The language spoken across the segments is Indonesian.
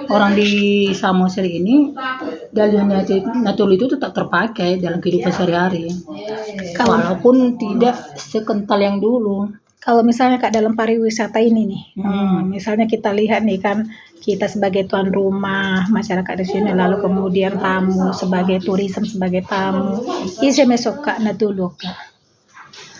orang di Samosir ini dalilnya Natul itu tetap terpakai dalam kehidupan sehari-hari, walaupun tidak sekental yang dulu. Kalau misalnya Kak dalam pariwisata ini nih, misalnya kita lihat nih kan, kita sebagai tuan rumah masyarakat di sini, lalu kemudian tamu sebagai turisme, sebagai tamu, isi mesok Kak Natulu Kak.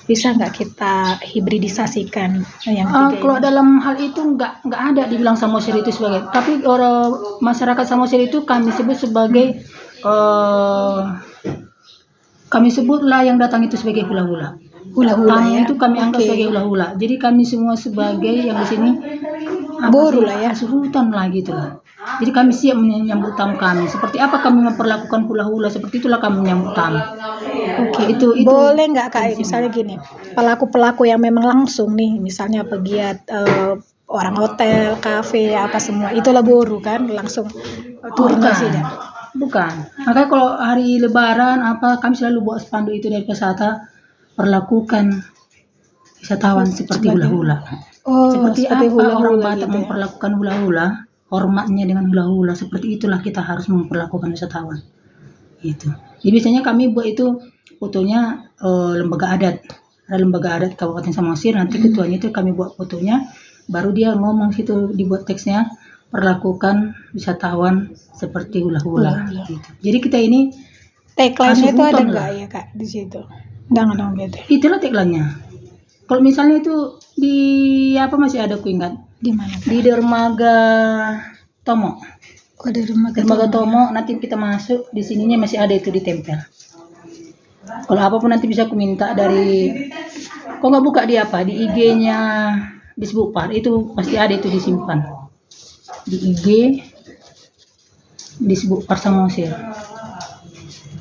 Bisa nggak kita hibridisasikan yang kalau dalam hal itu nggak ada dibilang Samosir itu sebagai, tapi orang masyarakat Samosir itu kami sebut sebagai kami sebutlah yang datang itu sebagai hula-hula. Tamu ya? Itu kami anggap sebagai hula-hula. Jadi kami semua sebagai yang di sini boru lah ya, sultan lah gitu. Jadi kami siap menyambut tamu kami. Seperti apa kami memperlakukan hula-hula, seperti itulah kami menyambut tamu. Itu boleh nggak Kak? Misalnya gini, pelaku-pelaku yang memang langsung nih, misalnya pegiat orang hotel, kafe, apa semua, itulah boru kan, langsung turun ke sini. Bukan. Makanya kalau hari Lebaran kami selalu buat spanduk itu dari wisata, perlakukan wisatawan seperti hula-hula. Seperti apa orang Batak gitu memperlakukan hula-hula, hormatnya dengan hula-hula, seperti itulah kita harus memperlakukan wisatawan. Gitu. Jadi biasanya kami buat itu fotonya lembaga adat. Ada lembaga adat Kabupaten Samosir, nanti ketuanya itu kami buat fotonya, baru dia ngomong situ, dibuat teksnya, perlakukan wisatawan seperti hula-hula. Gitu. Jadi kita ini tagline-nya itu ada nggak ya Kak di situ? Jangan beda. Itulah tagline-nya. Kalau misalnya itu di masih ada, aku ingat. Di mana? Di Dermaga Tomo. Di Dermaga Tomo, nanti kita masuk di sininya masih ada itu ditempel. Kalau apapun nanti bisa aku minta dari, kok nggak buka di IG-nya Disbupar, itu pasti ada itu disimpan di IG Disbupar Samosir.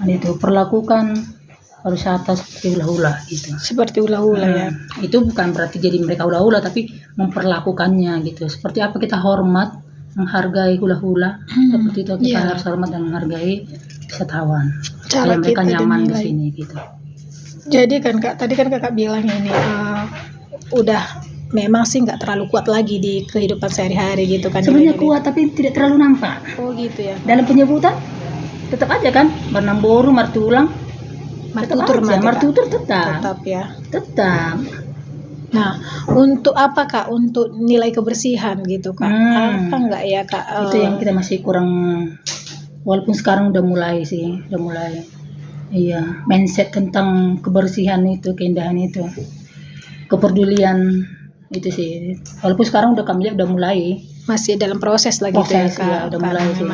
Itu perlakukan pariwisata seperti hula-hula gitu. Seperti hula-hula ya. Itu bukan berarti jadi mereka hula-hula, tapi memperlakukannya gitu. Seperti apa kita hormat, menghargai hula-hula, seperti itu kita harus hormat dan menghargai wisatawan. Supaya mereka nyaman di sini gitu. Jadi kan Kak, tadi kan Kakak bilang ini udah memang sih nggak terlalu kuat lagi di kehidupan sehari-hari gitu kan. Sebenarnya kuat tapi tidak terlalu nampak. Oh gitu ya. Dalam penyebutan tetap aja kan, Bernamboru, Martulang, Martutur tetap ya. Tetap. Nah, untuk apa Kak? Untuk nilai kebersihan gitu Kak? Apa enggak ya Kak? Itu yang kita masih kurang. Walaupun sekarang udah mulai. Iya, mindset tentang kebersihan itu, keindahan itu, kepedulian itu sih. Walaupun sekarang kami lihat udah mulai. Masih dalam proses lagi ya Kak. Ya, udah mulai sih.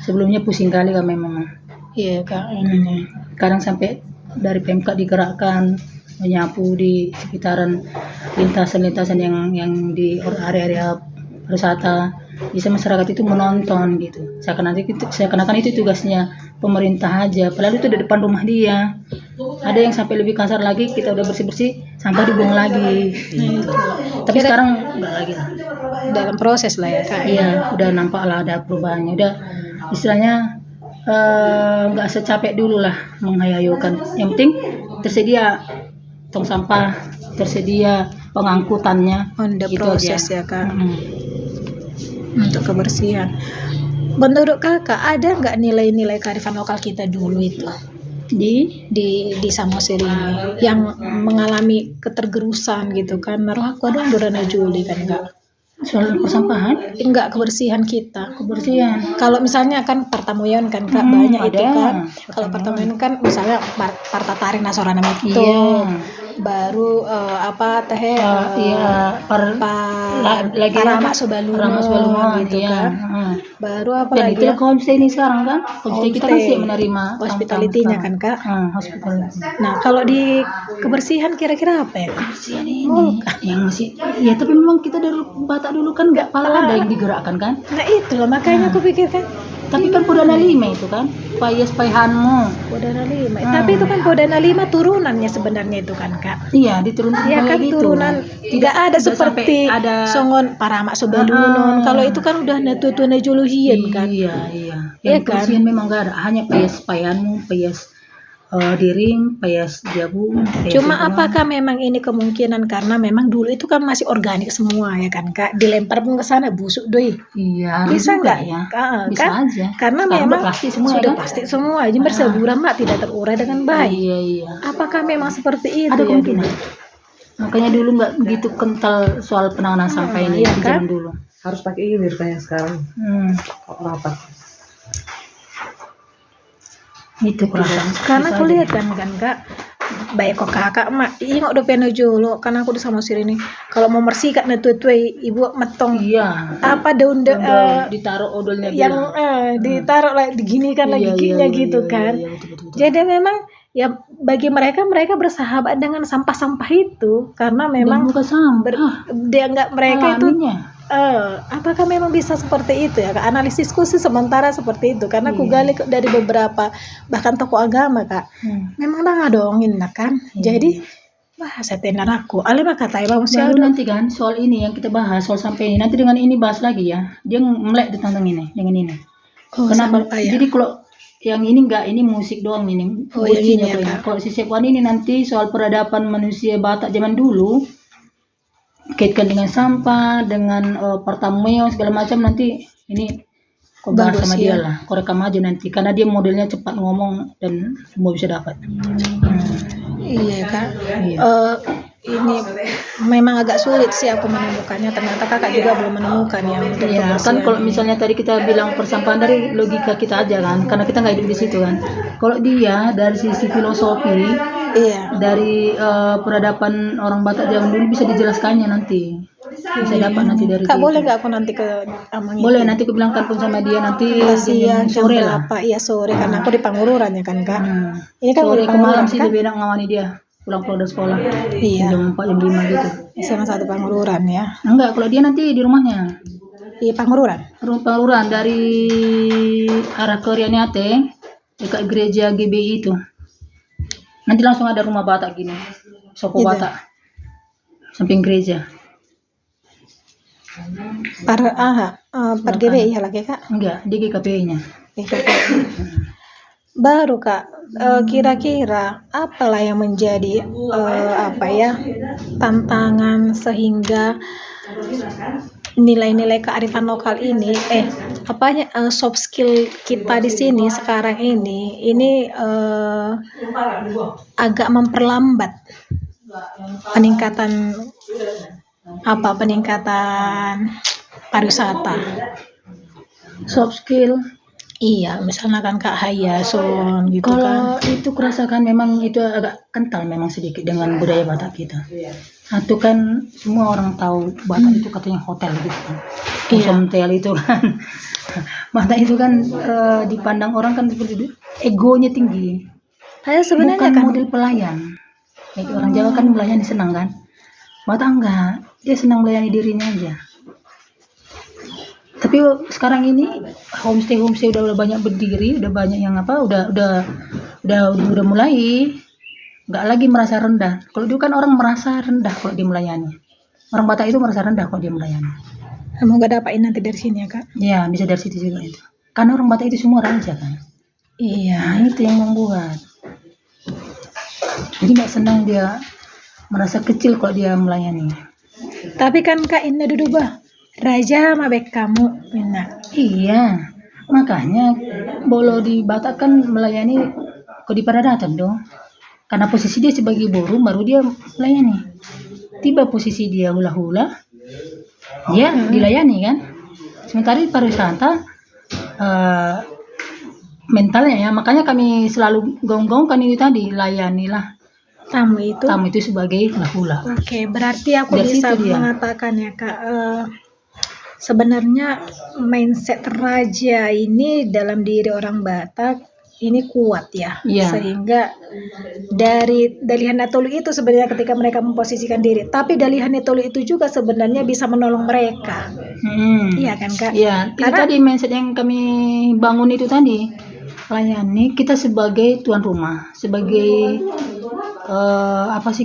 Sebelumnya pusing kali kami memang. Iya Kak, ini. Sekarang sampai dari Pemkab digerakkan menyapu di sekitaran lintasan-lintasan yang di area-area wisata, bisa masyarakat itu menonton gitu. Seakan-akan itu tugasnya pemerintah aja, padahal itu di depan rumah dia. Ada yang sampai lebih kasar lagi, kita udah bersih-bersih sampah dibuang lagi gitu. Tapi sekarang udah lagi lah, dalam proses lah ya Kak. Iya, udah nampak lah ada perubahannya, udah istilahnya nggak secapek dulu lah menghayayukan. Yang penting tersedia tong sampah, tersedia pengangkutannya. Gitu proses aja. Ya Kak. Untuk kebersihan. Menurut Kakak ada nggak nilai-nilai kearifan lokal kita dulu itu di Samosir ini yang mengalami ketergerusan gitu kan? Naruh aku ada Durana Juli kan Kak? Soal persampahan? Enggak, kebersihan kita. Kebersihan. Kalau misalnya kan Partamuyon kan Kak, banyak itu kan. Kalau Partamuyon kan misalnya Parta Taring Nasorana itu. Iya. Baru Paramak Sobaluno gitu kan. Baru apa lagi? Dan itu homestay ini sekarang kan. Homestay kita masih menerima hospitality-nya kan Kak. Hospitality. Nah, kalau di kebersihan kira-kira apa ya? Kebersihan ini yang masih ya, tapi memang kita dari Batak dulu kan nggak ada yang digerakkan kan. Nah itu loh, makanya aku pikir kan. Tapi kan Podana 5 itu kan, Payas Paihanmu. Podana 5. Tapi itu kan Podana 5 turunannya sebenarnya itu kan Kak. Iya, diturunkan ya kan gitu. Turunan. Tidak ada seperti Songon Paramak Sobalunon. Kalau itu kan udah Natutuna Juluhian kan. Iya. Yang kan? Memang nggak ada, hanya Payas Paihanmu, Payas Diring, payas jagung. Payas Cuma jagung. apakah memang ini kemungkinan karena memang dulu itu kan masih organik semua ya kan Kak, dilempar pun ke sana busuk doi. Iya, Bisa juga nggak ya? Bisa kan? aja. Karena Sekarang memang udah plastik semua sudah ya kan? plastik semua, jadi bersebulan Mbak tidak terurai dengan baik. Iya, iya. Apakah memang seperti itu Ada ya kemungkinan. dulu? Makanya dulu nggak begitu kental soal penanganan sampah ini iya di kan? zaman dulu. Harus pakai ilir kayak sekarang. Kok rapat. Itu perasaan. Karena aku lihat kan Kak, baik kok kakak mak ingok do peno jolo kan aku di sama sini nih kalau mau bersihkan tuai ibu metong Iya. apa daun Ditaruh odolnya yang ditaruh lagi diginikan lagi giginya gitu kan. Betul. Jadi memang ya bagi mereka bersahabat dengan sampah-sampah itu karena memang bukan sampah. dia nggak mereka itu Alaminya. apakah memang bisa seperti itu ya Kak? Analisisku sih sementara seperti itu karena aku gali dari beberapa bahkan tokoh agama Kak. Memang dah dongin lah kan. Jadi wah saya tenar aku. Ale mah kata Bang Baru nanti kan soal ini yang kita bahas soal sampai ini nanti dengan ini bahas lagi ya. Dia melek tentang ini dengan ini. Kenapa? Jadi kalau yang ini enggak, ini musik doang ini. yang ini ya, Kak. Kalau si Sepwan ini nanti soal peradaban manusia Batak zaman dulu kaitkan dengan sampah, dengan pertameo segala macam nanti ini kau bahas sama dia lah. Kau rekam aja nanti karena dia modelnya cepat ngomong dan semua bisa dapat. Iya Kak. Iya. Ini memang agak sulit sih aku menemukannya. Ternyata kakak juga belum menemukan ya. Iya kan kalau misalnya tadi kita bilang persampahan dari logika kita aja kan, karena kita nggak hidup di situ kan. Kalau dia dari sisi filosofi, dari peradaban orang Batak zaman dulu bisa dijelaskannya nanti. Bisa dapat nanti dari Kak dia. boleh nggak aku nanti ke Amang Boleh nanti aku bilang telepon sama dia nanti siang sore lah. Iya sore karena aku di Pangururan ya kan Kak. Ini kan Sore di ke malam Pangururan sih kan? dia bilang ngawani dia pulang dari sekolah. Iya. Jam 4 jam 5 gitu. SMA 1 Pangururan ya. Enggak, kalau dia nanti di rumahnya. Di Pangururan. Pangururan dari arah ke Rianiate dekat gereja GBI itu. Nanti langsung ada rumah Batak gini. Soko Gitu. Batak. Samping gereja. Per GBI ya lagi Kak. Enggak, di GKPI-nya. Baru Kak, kira-kira apalah yang menjadi tantangan sehingga nilai-nilai kearifan lokal ini soft skill kita di sini sekarang ini agak memperlambat peningkatan pariwisata. Soft skill. Iya, misalnya kan Kak Hayason gitu Kalau itu kurasakan memang itu agak kental memang sedikit dengan budaya Batak kita. Satu kan semua orang tahu Batak itu katanya hotel gitu kan. Hotel itu kan. Batak itu kan dipandang orang kan seperti itu, egonya tinggi. Saya sebenarnya bukan kan model pelayan. Kayak orang Jawa kan melayani senang kan. Batak enggak, dia senang melayani dirinya aja. Tapi sekarang ini homestay udah banyak berdiri, udah banyak yang udah mulai nggak lagi merasa rendah. Kalau dulu kan orang merasa rendah kalau dia melayani. Orang Batak itu merasa rendah kalau dia melayani. Semoga dapatin nanti dari sini ya Kak. Ya bisa dari situ juga itu. Karena orang Batak itu semua raja kan. Iya. Nah, itu yang membuat. Jadi nggak senang dia merasa kecil kalau dia melayani. Tapi kan Kak ini duduk Raja mabek kamu, Iya, makanya bolo di Batak kan melayani kok di Paradatan dong. Karena posisi dia sebagai burung baru dia melayani. Tiba posisi dia hula-hula, dia dilayani kan. Sementara di pariwisata mentalnya ya, makanya kami selalu gong-gong kan itu tadi layanilah tamu itu sebagai hula-hula. Oke, berarti aku bisa mengatakan ya Kak. Sebenarnya mindset raja ini dalam diri orang Batak ini kuat ya, sehingga dari Dalihan Natolu itu sebenarnya ketika mereka memposisikan diri, tapi Dalihan Natolu itu juga sebenarnya bisa menolong mereka. Iya kan Kak? Iya, itu tadi mindset yang kami bangun itu tadi, layani kita sebagai tuan rumah, sebagai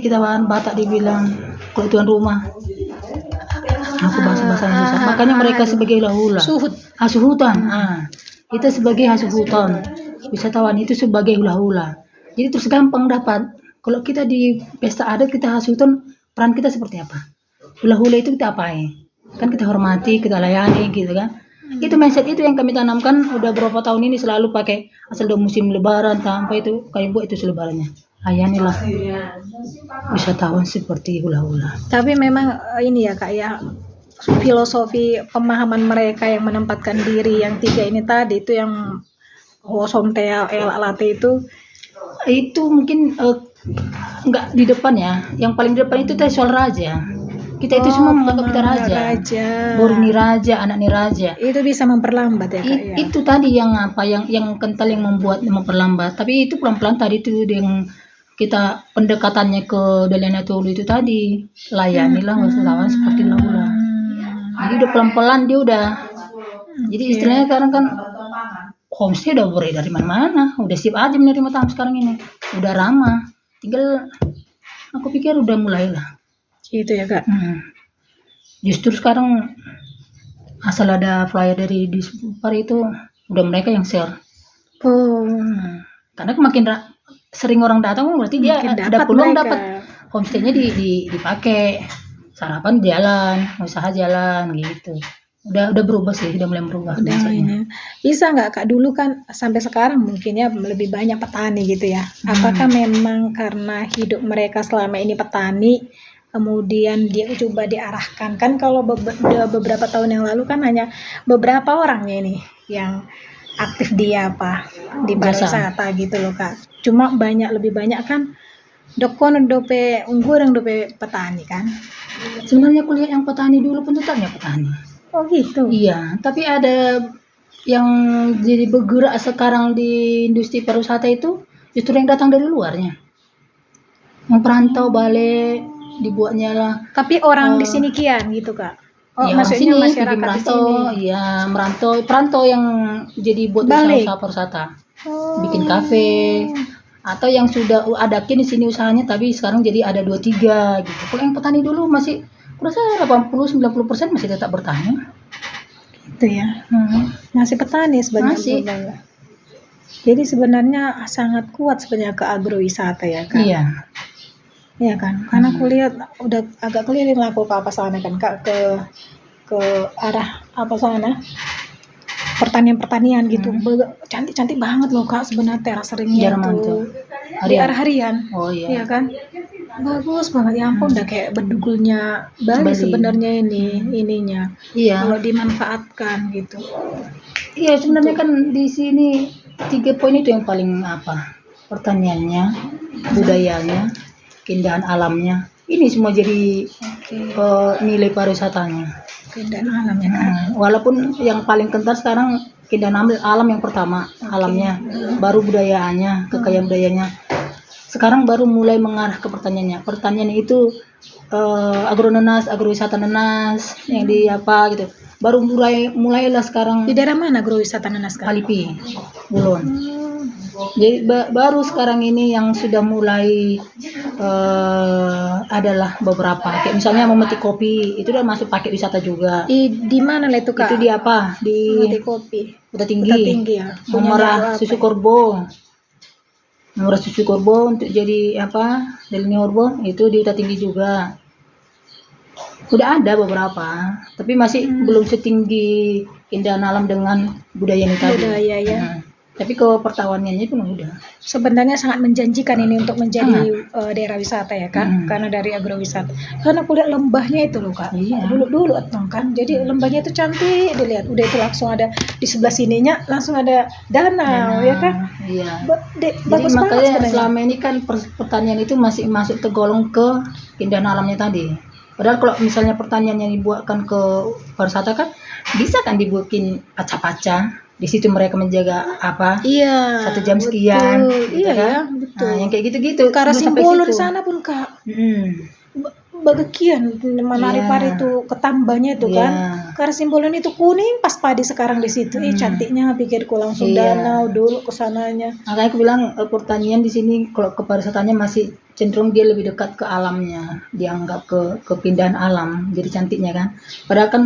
kita Batak dibilang kalau tuan rumah. Aku bahasa Indonesia. Makanya mereka sebagai hula-hula. Hasuhutan. Kita sebagai hasuhutan. Wisatawan itu sebagai hula-hula. Jadi terus gampang dapat. Kalau kita di pesta adat kita hasuton, peran kita seperti apa? Hula-hula itu kita apain? Kan kita hormati, kita layani gitu kan. Itu mindset itu yang kami tanamkan udah berapa tahun ini, selalu pakai asal udah musim lebaran sampai itu kami buat itu selebarannya. Layanilah wisatawan seperti hula-hula. Tapi memang ini ya Kak ya, filosofi pemahaman mereka yang menempatkan diri yang 3 ini tadi itu yang Hosomtea El Alate itu mungkin enggak di depan ya. Yang paling di depan itu tadi soal raja. Kita itu semua menganggap kita raja. Borni raja, anak ni raja. Itu bisa memperlambat ya Kak ya. Itu tadi yang apa yang kental yang memperlambat. Tapi itu pelan-pelan tadi itu yang kita pendekatannya ke Daliana Tolu itu tadi, layanilah wisatawan seperti hula-hula. Jadi udah pelan-pelan dia udah. Jadi istilahnya sekarang kan homestay udah beredar dari mana-mana, udah siap aja menerima tamu sekarang ini, udah ramah. Tinggal aku pikir udah mulailah. Gitu ya Kak. Justru sekarang asal ada flyer dari Dispar itu udah mereka yang share. Karena makin sering orang datang berarti dia ada peluang dapat homestay-nya dipakai, sarapan jalan, usaha jalan gitu. Udah berubah sih, udah mulai berubah. Bisa nggak Kak, dulu kan sampai sekarang mungkin ya lebih banyak petani gitu ya. Apakah memang karena hidup mereka selama ini petani, kemudian dia coba diarahkan, kan kalau beberapa tahun yang lalu kan hanya beberapa orangnya ini yang aktif di pariwisata gitu loh Kak. Cuma lebih banyak kan dokon dope unggur yang dope petani kan. Sebenarnya kuliah yang petani dulu pun tetapnya petani. Oh gitu. Iya, tapi ada yang jadi bergerak sekarang di industri pariwisata itu justru yang datang dari luarnya. Yang perantau balik dibuatnya lah. Tapi orang di sini kian gitu Kak. Ya, maksudnya sini, masyarakat di sini. Iya, perantau yang jadi buat usaha pariwisata. Bikin kafe atau yang sudah ada di sini usahanya tapi sekarang jadi ada 2-3 gitu. Kalau yang petani dulu masih kurasa 80-90% masih tetap bertani. Gitu ya. Masih petani sebenarnya. Jadi sebenarnya sangat kuat sebenarnya ke agrowisata ya Kak. Iya. Iya kan, karena aku lihat udah agak keliling lah aku ke apa sana kan Kak, ke arah apa sana pertanian gitu, cantik banget loh Kak sebenarnya teras seringnya itu di arah harian. Oh iya. Iya kan, bagus banget ya ampun, udah kayak bedugulnya Bali sebenarnya ininya. Iya. Kalau dimanfaatkan gitu. Iya sebenarnya kan di sini 3 poin itu yang paling pertaniannya, budayanya, keindahan alamnya, ini semua jadi nilai pariwisatanya. Keindahan alamnya kan. Walaupun yang paling kental sekarang keindahan alam yang pertama, alamnya, baru budayaannya, kekayaan budayanya. Sekarang baru mulai mengarah ke pertaniannya. Pertaniannya itu agronenas, agrowisata nenas, yang di gitu. Baru mulailah sekarang. Di daerah mana agrowisata nenas kan? Palipi, Bulon. Jadi baru sekarang ini yang sudah mulai adalah beberapa kayak misalnya memetik kopi itu udah masuk paket wisata juga. Di mana lah itu Kak? Itu di di memetik kopi. Udah tinggi ya. Memerah susu korbo. Memerah susu korbo untuk jadi Delini korbo itu di Udah Tinggi juga. Udah ada beberapa, tapi masih belum setinggi keindahan alam dengan budaya ini tadi. Budaya ya. Tapi ke pertawanannya pun udah. Sebenarnya sangat menjanjikan ini untuk menjadi daerah wisata ya Kak, karena dari agrowisata. Karena aku lihat lembahnya itu loh Kak. Iya. Dulu kan. Jadi lembahnya itu cantik dilihat. Udah itu langsung ada di sebelah sininya langsung ada danau ya kan. Iya. Bagus jadi makanya banget selama ini kan pertanian itu masih masuk tergolong ke keindahan alamnya tadi. Padahal kalau misalnya pertanian yang dibuatkan ke pariwisata kan bisa kan dibuatin paca-paca. Di situ mereka menjaga 1 jam sekian, gitu iya kan? ya, betul. Nah, yang kayak gitu-gitu. Karena simbol di sana pun Kak. Bagian pari itu ketambahnya itu kan. Karena simbolnya itu kuning pas padi sekarang di situ. Cantiknya pikirku langsung danau dulu ke sananya. Makanya aku bilang pertanian di sini kalau ke pariwisatanya masih cenderung dia lebih dekat ke alamnya, dianggap ke keindahan alam, jadi cantiknya kan. Padahal kan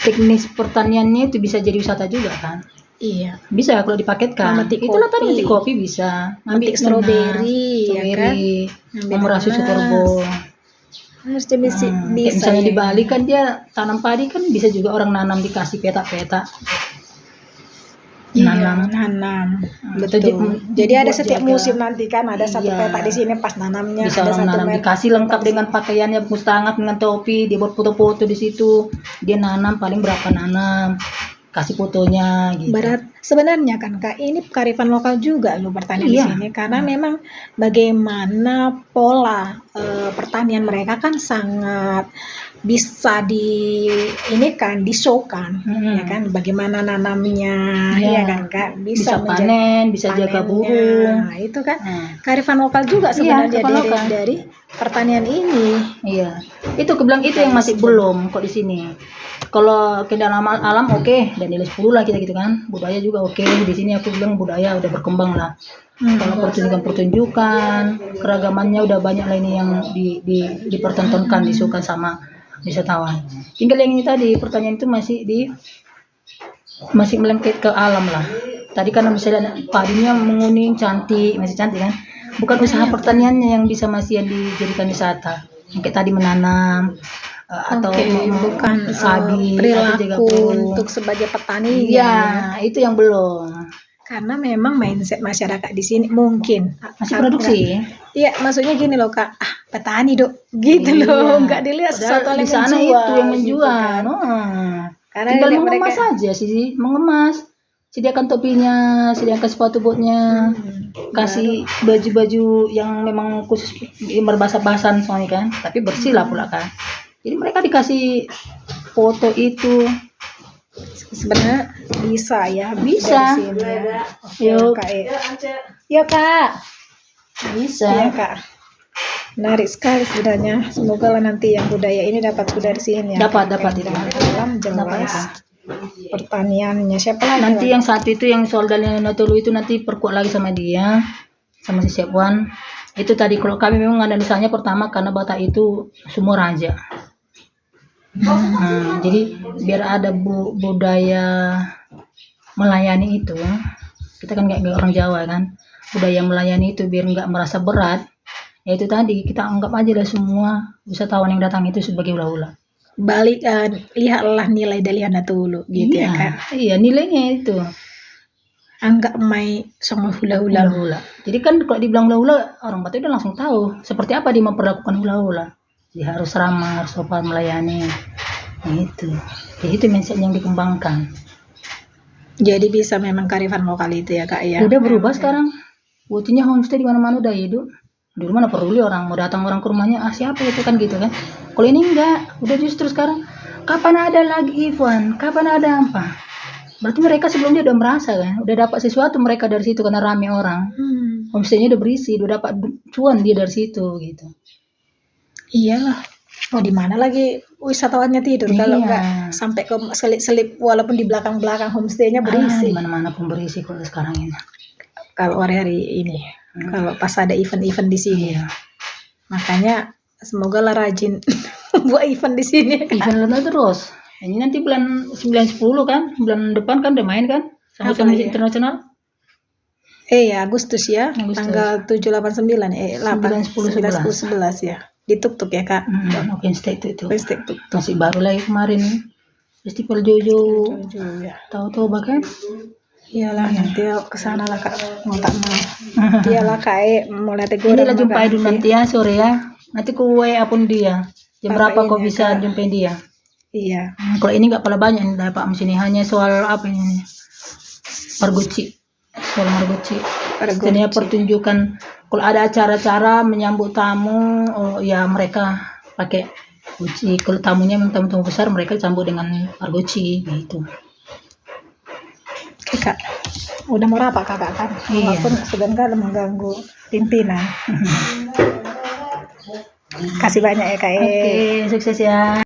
teknis pertaniannya itu bisa jadi wisata juga kan. Iya. Bisa kalau dipaketkan. Memetik Itulah kopi. tadi memetik kopi bisa. Memetik Nanas, stroberi, ya kan? Ngambil memerah susu nanas. turbo. Harus bisa, Kayak misalnya ya. di Bali kan dia tanam padi kan bisa juga orang nanam dikasih peta-peta. Iya, nanam. Betul. Jadi ada buat setiap jaga. musim nanti kan ada satu Iya. peta di sini pas nanamnya. Bisa ada orang satu nanam dikasih lengkap dengan pakaiannya bungkus tangan dengan topi, dia buat foto-foto di situ. Dia nanam paling berapa nanam, kasih fotonya gitu. Berat sebenarnya kan Kak, ini kearifan lokal juga loh pertanian Iya. di sini karena memang bagaimana pola pertanian mereka kan sangat bisa di kan dishokan ya kan, bagaimana nanamnya Iya. ya kan Kak, Bisa panen, bisa jaga panennya. burung. Nah, itu kan kearifan lokal juga sebenarnya kearifan lokal. dari pertanian ini. Iya, itu kebilang itu yang masih belum kok di sini. Kalau keindahan alam oke, dan nilai 10 lah kita gitu kan. Budaya juga oke. Di sini aku bilang budaya udah berkembang lah. Kalau pertunjukan, keragamannya udah banyak lah ini yang dipertontonkan, disukai sama wisatawan. Tinggal yang ini tadi pertanyaan itu masih melengket ke alam lah. Tadi kan misalnya padinya menguning cantik, masih cantik kan. Bukan usaha pertaniannya yang bisa masih yang dijadikan wisata. Yang kayak tadi menanam atau bukan sabi, perilaku untuk sebagai petani. Iya, itu yang belum. Karena memang mindset masyarakat di sini mungkin Masih produksi. Iya, maksudnya gini loh Kak, petani dok, gitu loh, nggak dilihat sesuatu di yang sana menjual, itu yang gitu menjual. kan. Karena Tinggal lihat mengemas aja sih, mengemas. Sediakan topinya, sediakan sepatu botnya, kasih baju-baju yang memang khusus berbahasa-bahasan soalnya kan, tapi bersih lah pula kan. Jadi mereka dikasih foto itu. Sebenarnya bisa ya, Bisa. dari sini. Yuk. Kak. Ya Kak. Bisa. Iya Kak. Menarik sekali sebenarnya. Semoga lah nanti yang budaya ini dapat dari sini ya. Dapat itu. Dalam jelas. Pertaniannya siapa lagi? Nanti yang satu itu yang soal Dalina Natulu itu nanti perkuat lagi sama dia, sama si Sepwan. Itu tadi kalau kami memang analisanya pertama karena Batak itu semua raja. Jadi biar ada budaya melayani itu, kita kan nggak orang Jawa kan, budaya melayani itu biar nggak merasa berat. Ya itu tadi kita anggap aja lah semua wisatawan yang datang itu sebagai hula-hula. Balik lihatlah nilai dari Natulu gitu ya kan. Iya nilainya itu. Anggap mai sama hula-hula. Jadi kan kalau dibilang hula-hula orang Batak udah langsung tahu seperti apa dia memperlakukan hula-hula. Dia harus ramah, harus sopan melayani. Gitu. Jadi itu mindset yang dikembangkan. Jadi bisa memang kearifan lokal itu ya Kak ya. Udah berubah sekarang. Buktinya homestay di mana-mana udah hidup. Di rumah mana peduli orang mau datang orang ke rumahnya, siapa itu kan gitu kan. Kalau ini enggak, udah justru sekarang kapan ada lagi event, kapan ada apa. Berarti mereka sebelumnya udah merasa kan, udah dapat sesuatu mereka dari situ karena rame orang. Homestaynya udah berisi, udah dapat cuan dia dari situ gitu. Iyalah. Oh di mana lagi wisatawannya tidur kalau enggak sampai ke selip-selip walaupun di belakang-belakang homestaynya berisi. Di mana-mana pun berisi kalau sekarang ini. Kalau hari-hari ini, kalau pas ada event-event di sini. Makanya semoga lah rajin buat event di sini. Event lah terus. Ini nanti bulan 9-10 kan, bulan depan kan udah main kan sama musik internasional. Ya Agustus ya, tanggal 7, 8, 9, 8, 9, 10, 11 ya. Di Tuk-Tuk ya Kak. Open State itu. Tuk-Tuk. Masih baru lagi kemarin. Festival Jojo. Ya. Tahu-tahu bahkan. Iyalah nanti kesana lah Kak. Mau tak mau. Iyalah Kak, mulai tegur. Inilah jumpai dulu nanti ya sore ya. Nanti ku WA pun dia. Jam berapa kau bisa jumpai dia? Iya. Kalau ini nggak pala banyak nih Pak sini, hanya soal apa ini? Margoci. Soal Margoci. Sebenarnya pertunjukan kalau ada acara-acara menyambut tamu, ya mereka pakai guci. Kalau tamunya memang tamu-tamu besar, mereka sambut dengan argoci gitu. Oke Kak, udah mau rapat Kakak kan? Walaupun sebentar mengganggu pimpinan. Kasih banyak ya Kak. Oke, sukses ya.